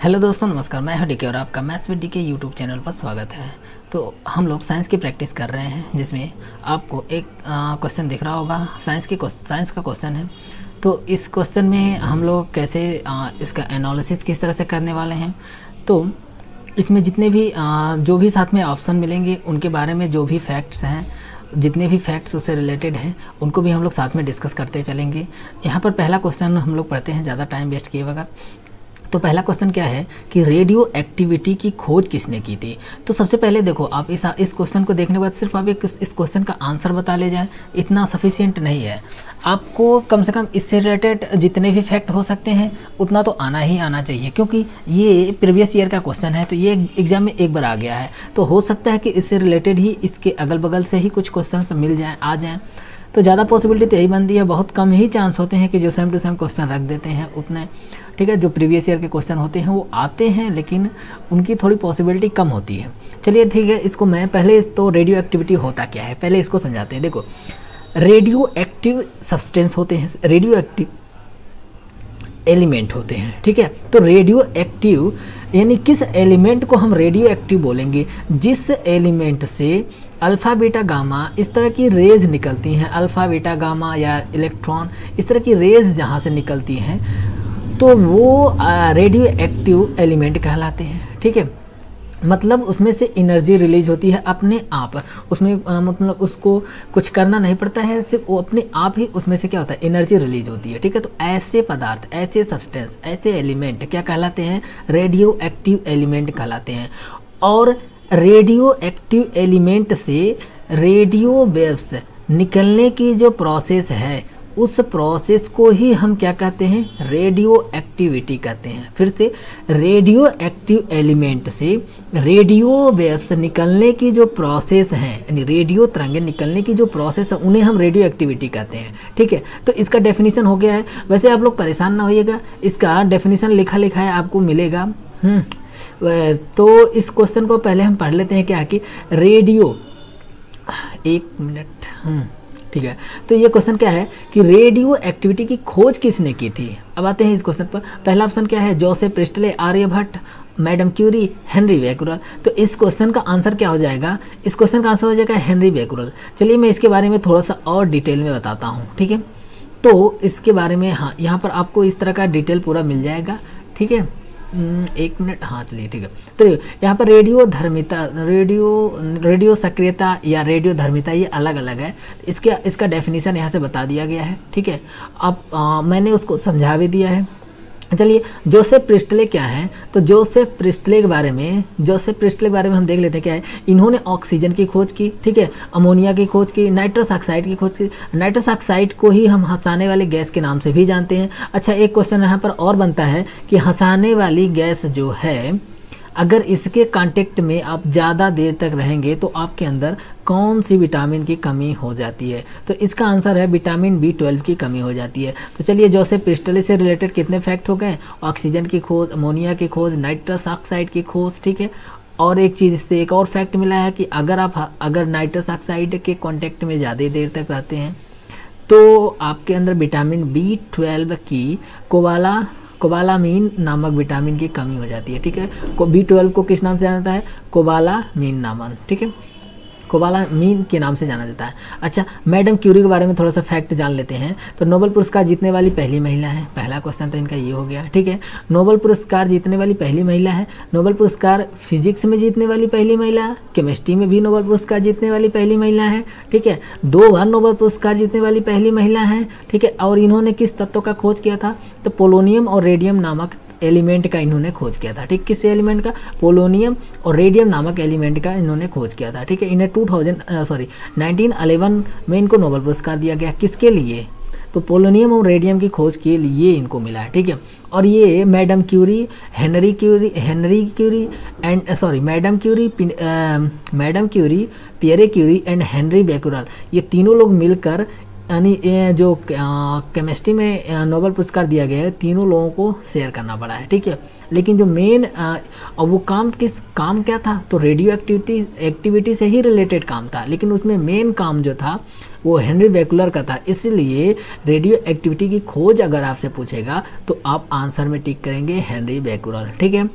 Hello दोस्तों, नमस्कार। मैं हूं डीके और आपका maths with DK YouTube channel पर स्वागत है। तो हम लोग साइंस की प्रैक्टिस कर रहे हैं, जिसमें आपको एक क्वेश्चन दिख रहा होगा। साइंस का क्वेश्चन है। तो इस क्वेश्चन में हम लोग कैसे इसका एनालिसिस किस तरह से करने वाले हैं। तो इसमें जितने भी जो भी साथ में ऑप्शन मिलेंगे, उनके बारे में जो भी फैक्ट्स हैं, जितने भी फैक्ट्स उससे रिलेटेड हैं, उनको भी हम लोग साथ में डिस्कस करते चलेंगे। यहाँ पर पहला क्वेश्चन हम लोग पढ़ते हैं, ज़्यादा टाइम वेस्ट किए बगैर। तो पहला क्वेश्चन क्या है कि रेडियो एक्टिविटी की खोज किसने की थी। तो सबसे पहले देखो, आप इस क्वेश्चन को देखने के बाद सिर्फ आप इस क्वेश्चन का आंसर बता ले जाएं, इतना सफिशिएंट नहीं है। आपको कम से कम इससे रिलेटेड जितने भी फैक्ट हो सकते हैं उतना तो आना ही आना चाहिए, क्योंकि ये प्रीवियस ईयर का क्वेश्चन है। तो ये एग्जाम में एक बार आ गया है, तो हो सकता है कि इससे रिलेटेड ही इसके अगल बगल से ही कुछ क्वेश्चन मिल जाएँ, आ जाएँ। तो ज़्यादा पॉसिबिलिटी तो यही बनती है। बहुत कम ही चांस होते हैं कि जो सेम टू सेम क्वेश्चन रख देते हैं उतने, ठीक है। जो प्रीवियस ईयर के क्वेश्चन होते हैं वो आते हैं, लेकिन उनकी थोड़ी पॉसिबिलिटी कम होती है। चलिए ठीक है, इसको मैं पहले तो रेडियो एक्टिविटी होता क्या है पहले इसको समझाते हैं। देखो, रेडियो एक्टिव सब्सटेंस होते हैं, रेडियो एक्टिव एलिमेंट होते हैं, ठीक है। तो रेडियो एक्टिव यानी किस एलिमेंट को हम रेडियो एक्टिव बोलेंगे, जिस एलिमेंट से अल्फ़ा बीटा गामा इस तरह की रेज निकलती हैं। अल्फ़ा बीटा गामा या इलेक्ट्रॉन इस तरह की रेज जहाँ से निकलती हैं, तो वो रेडियो एक्टिव एलिमेंट कहलाते हैं, ठीक है। मतलब उसमें से एनर्जी रिलीज होती है अपने आप, उसमें मतलब उसको कुछ करना नहीं पड़ता है, सिर्फ वो अपने आप ही उसमें से क्या होता है, एनर्जी रिलीज होती है, ठीक है। तो ऐसे पदार्थ, ऐसे सब्सटेंस, ऐसे एलिमेंट क्या कहलाते हैं, रेडियो एक्टिव एलिमेंट कहलाते हैं। और रेडियो एक्टिव एलिमेंट से रेडियो वेव्स निकलने की जो प्रोसेस है, उस प्रोसेस को ही हम क्या कहते हैं, रेडियो एक्टिविटी कहते हैं। फिर से, रेडियो एक्टिव एलिमेंट से रेडियो वेव्स निकलने की जो प्रोसेस है, यानी रेडियो तरंगें निकलने की जो प्रोसेस है, उन्हें हम रेडियो एक्टिविटी कहते हैं, ठीक है। तो इसका डेफिनेशन हो गया है। वैसे आप लोग परेशान ना होइएगा, इसका डेफिनेशन लिखा है आपको मिलेगा। तो इस क्वेश्चन को पहले हम पढ़ लेते हैं क्या कि रेडियो, एक मिनट, ठीक है। तो ये क्वेश्चन क्या है कि रेडियो एक्टिविटी की खोज किसने की थी। अब आते हैं इस क्वेश्चन पर। पहला ऑप्शन क्या है, Joseph Priestley, Aryabhatta, madam Curie, Henri Becquerel. तो इस क्वेश्चन का आंसर क्या हो जाएगा, इस क्वेश्चन का आंसर हो जाएगा हेनरी बेक्यूरेल। चलिए मैं इसके बारे में थोड़ा सा और डिटेल में बताता हूँ, ठीक है। तो इसके बारे में, हाँ, यहाँ पर आपको इस तरह का डिटेल पूरा मिल जाएगा, ठीक है। एक मिनट, हाँ चलिए ठीक है। तो यहाँ पर रेडियो सक्रियता या रेडियो धर्मिता ये अलग अलग है। इसका डेफिनेशन यहाँ से बता दिया गया है, ठीक है। अब मैंने उसको समझा भी दिया है। चलिए, जोसेफ प्रिस्टले क्या है, तो जोसेफ प्रिस्टले के बारे में हम देख लेते हैं क्या है। इन्होंने ऑक्सीजन की खोज की, ठीक है, अमोनिया की खोज की, नाइट्रस ऑक्साइड की खोज की। नाइट्रस ऑक्साइड को ही हम हंसाने वाली गैस के नाम से भी जानते हैं। अच्छा, एक क्वेश्चन यहाँ पर और बनता है कि हंसाने वाली गैस जो है, अगर इसके कांटेक्ट में आप ज़्यादा देर तक रहेंगे तो आपके अंदर कौन सी विटामिन की कमी हो जाती है। तो इसका आंसर है विटामिन B12 की कमी हो जाती है। तो चलिए, जोसेफ प्रिस्टले से रिलेटेड कितने फैक्ट हो गए, ऑक्सीजन की खोज, अमोनिया की खोज, नाइट्रस ऑक्साइड की खोज, ठीक है। और एक चीज़ से एक और फैक्ट मिला है कि अगर नाइट्रस ऑक्साइड के कॉन्टेक्ट में ज़्यादा देर तक रहते हैं तो आपके अंदर विटामिन B12 की कोबालामीन नामक विटामिन की कमी हो जाती है, ठीक है। B12 को किस नाम से जाना जाता है, कोबालामीन नामक, ठीक है, कोबालामीन के नाम से जाना जाता है। अच्छा, मैडम क्यूरी के बारे में थोड़ा सा फैक्ट जान लेते हैं। तो नोबेल पुरस्कार जीतने वाली पहली महिला है। पहला क्वेश्चन तो इनका ये हो गया, ठीक है। नोबेल पुरस्कार जीतने वाली पहली महिला है। नोबेल पुरस्कार फिजिक्स में जीतने वाली पहली महिला है। केमिस्ट्री में भी नोबेल पुरस्कार जीतने वाली पहली महिला है, ठीक है। 2 बार नोबेल पुरस्कार जीतने वाली पहली महिला है, ठीक है। और इन्होंने किस तत्व का खोज किया था, तो पोलोनियम और रेडियम नामक एलिमेंट का इन्होंने खोज किया था, ठीक। किस एलिमेंट का, पोलोनियम और रेडियम नामक एलिमेंट का इन्होंने खोज किया था, ठीक है। इन्हें 1911 में इनको नोबेल पुरस्कार दिया गया। किसके लिए, तो पोलोनियम और रेडियम की खोज के लिए इनको मिला है, ठीक है। और ये madam Curie, Pierre Curie and Henri Becquerel, ये तीनों लोग मिलकर यानी जो केमिस्ट्री में नोबेल पुरस्कार दिया गया है, तीनों लोगों को शेयर करना पड़ा है, ठीक है। लेकिन जो मेन और वो काम क्या था, तो रेडियो एक्टिविटी से ही रिलेटेड काम था, लेकिन उसमें मेन काम जो था वो हेनरी बेकुलर का था। इसलिए रेडियो एक्टिविटी की खोज अगर आपसे पूछेगा तो आप आंसर में टिक करेंगे हेनरी बेकुलर, ठीक है।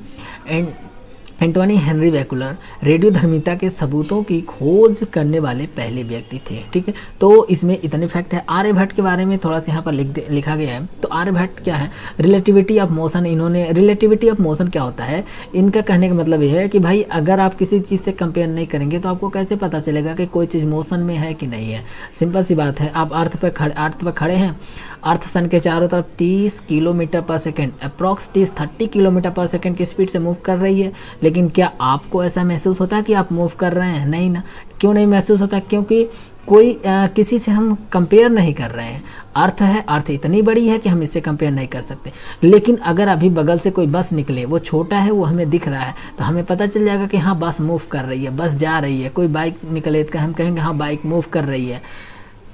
एंटोनी हेनरी बेकुलर रेडियोधर्मिता के सबूतों की खोज करने वाले पहले व्यक्ति थे, ठीक है। तो इसमें इतने फैक्ट है। आर्यभट्ट के बारे में थोड़ा सा यहाँ पर लिखा गया है। तो आर्यभट्ट क्या है, रिलेटिविटी ऑफ मोशन, इन्होंने रिलेटिविटी ऑफ मोशन क्या होता है, इनका कहने का मतलब ये है कि भाई अगर आप किसी चीज़ से कंपेयर नहीं करेंगे तो आपको कैसे पता चलेगा कि कोई चीज़ मोशन में है कि नहीं है। सिंपल सी बात है, आप अर्थ पर खड़े हैं, अर्थ सन के चारों तरफ 30 किलोमीटर पर सेकेंड अप्रॉक्स 30 किलोमीटर पर सेकेंड की स्पीड से मूव कर रही है, लेकिन क्या आपको ऐसा महसूस होता है कि आप मूव कर रहे हैं? नहीं ना। क्यों नहीं महसूस होता? क्योंकि कोई किसी से हम कंपेयर नहीं कर रहे हैं। अर्थ है, अर्थ इतनी बड़ी है कि हम इससे कंपेयर नहीं कर सकते। लेकिन अगर अभी बगल से कोई बस निकले, वो छोटा है, वो हमें दिख रहा है, तो हमें पता चल जाएगा कि हाँ बस मूव कर रही है, बस जा रही है। कोई बाइक निकले तो हम कहेंगे हाँ बाइक मूव कर रही है।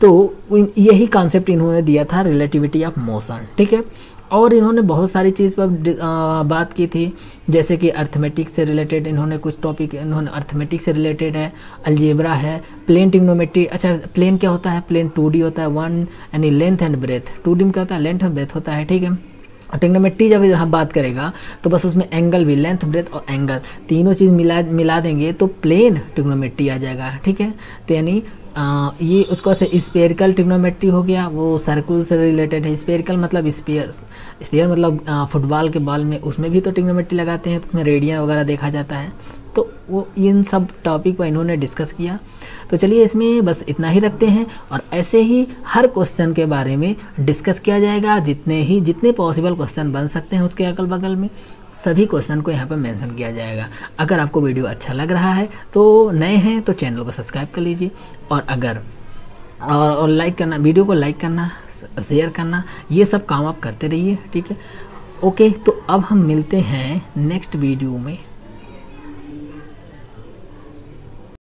तो यही कॉन्सेप्ट इन्होंने दिया था, रिलेटिविटी ऑफ मोशन, ठीक है। और इन्होंने बहुत सारी चीज़ पर बात की थी, जैसे कि अर्थमेटिक से रिलेटेड इन्होंने कुछ टॉपिक, इन्होंने अर्थमेटिक से रिलेटेड है, अलजेब्रा है, प्लेन ट्रिग्नोमेट्री। अच्छा, प्लेन क्या होता है? प्लेन 2D होता है, वन यानी लेंथ एंड ब्रेथ। 2D में क्या होता है? लेंथ एंड ब्रेथ होता है, ठीक है। ट्रिग्नोमेट्री जब हम बात करेगा तो बस उसमें एंगल भी, लेंथ ब्रेथ और एंगल तीनों चीज़ मिला देंगे तो प्लेन ट्रिग्नोमेट्री आ जाएगा, ठीक है। तो यानी ये उसको से स्पेरिकल ट्रिग्नोमेट्री हो गया, वो सर्कुल से रिलेटेड है। स्पेरिकल मतलब स्पेयर मतलब फुटबॉल के बॉल में, उसमें भी तो ट्रिग्नोमेट्री लगाते हैं, तो उसमें रेडियन वगैरह देखा जाता है। तो वो इन सब टॉपिक पर इन्होंने डिस्कस किया। तो चलिए इसमें बस इतना ही रखते हैं, और ऐसे ही हर क्वेश्चन के बारे में डिस्कस किया जाएगा। जितने पॉसिबल क्वेश्चन बन सकते हैं उसके अगल बगल में सभी क्वेश्चन को यहाँ पर मेंशन किया जाएगा। अगर आपको वीडियो अच्छा लग रहा है तो नए हैं तो चैनल को सब्सक्राइब कर लीजिए, और लाइक करना, वीडियो को लाइक करना, शेयर करना, ये सब काम आप करते रहिए, ठीक है। ओके, तो अब हम मिलते हैं नेक्स्ट वीडियो में।